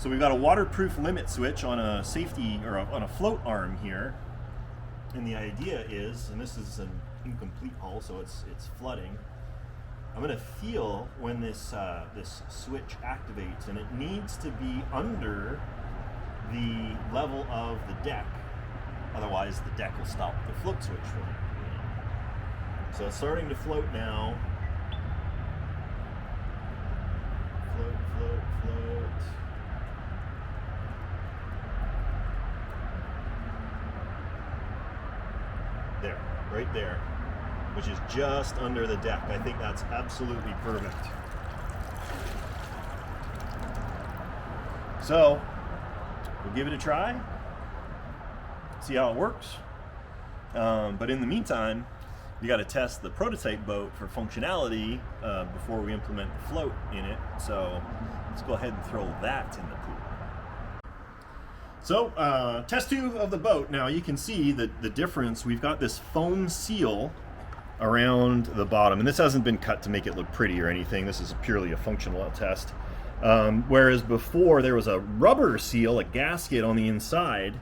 So we've got a waterproof limit switch on a safety, or on a float arm here. And the idea is, and this is an incomplete hull, so it's flooding. I'm going to feel when this switch activates, and it needs to be under the level of the deck. Otherwise, the deck will stop the float switch from it. So it's starting to float now. Float, float, float. There, right there, which is just under the deck. I think that's absolutely perfect. So, we'll give it a try, see how it works. But in the meantime, you got to test the prototype boat for functionality before we implement the float in it. So let's go ahead and throw that in the pool. So test 2 of the boat. Now you can see the difference. We've got this foam seal around the bottom, and this hasn't been cut to make it look pretty or anything. This is purely a functional test. Whereas before there was a rubber seal, a gasket on the inside,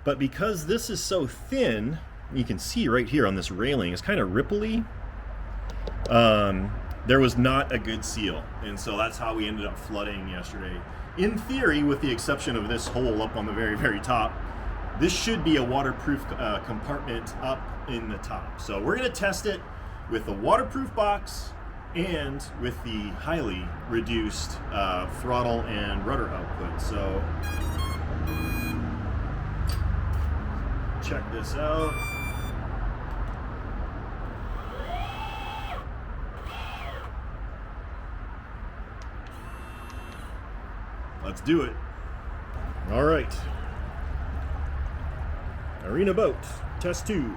but because this is so thin, you can see right here on this railing, it's kind of ripply. There was not a good seal, and so that's how we ended up flooding yesterday. In theory, with the exception of this hole up on the very, very top, this should be a waterproof compartment up in the top. So we're going to test it with the waterproof box and with the highly reduced throttle and rudder output. So check this out. Let's do it. All right. Arena boat, test 2.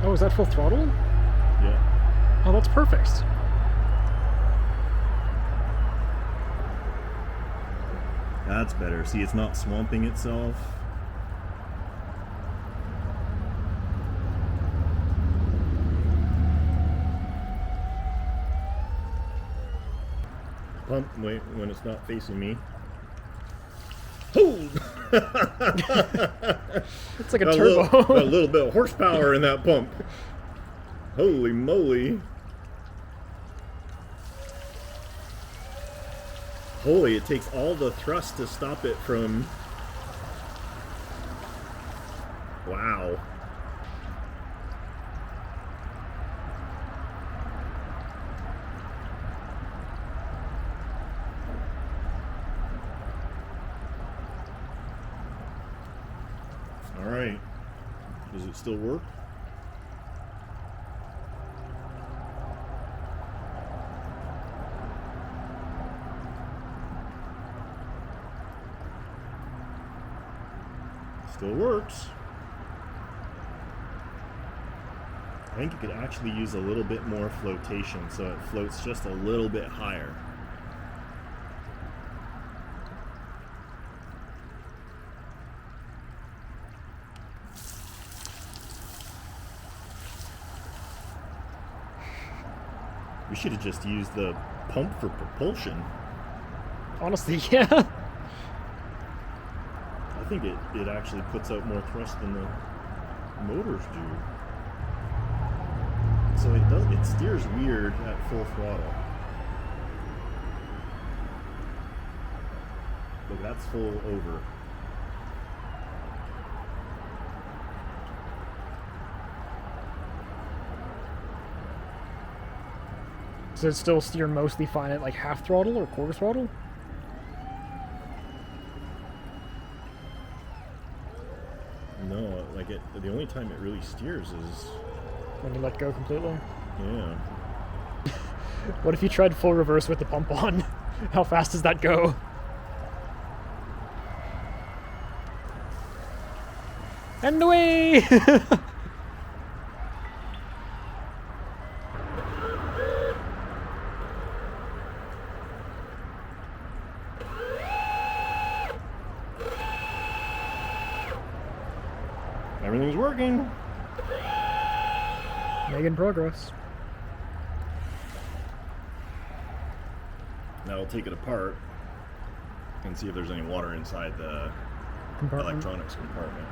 Oh, is that full throttle? Yeah. Oh, that's perfect. That's better. See, it's not swamping itself. Pump, wait, when it's not facing me. Oh! It's like a turbo. A little bit of horsepower in that pump. Holy moly. Holy, it takes all the thrust to stop it from... Wow. All right. Does it still work? Still works. I think you could actually use a little bit more flotation so it floats just a little bit higher. We should have just used the pump for propulsion. Honestly, yeah. I think it actually puts out more thrust than the motors do. So it steers weird at full throttle. Look, that's full over. Does it still steer mostly fine at like half throttle or quarter throttle? No, like the only time it really steers is When you let go completely? yeah. What if you tried full reverse with the pump on? How fast does that go? And away! Everything's working. Making progress. Now I'll take it apart and see if there's any water inside the Compartment. electronics compartment.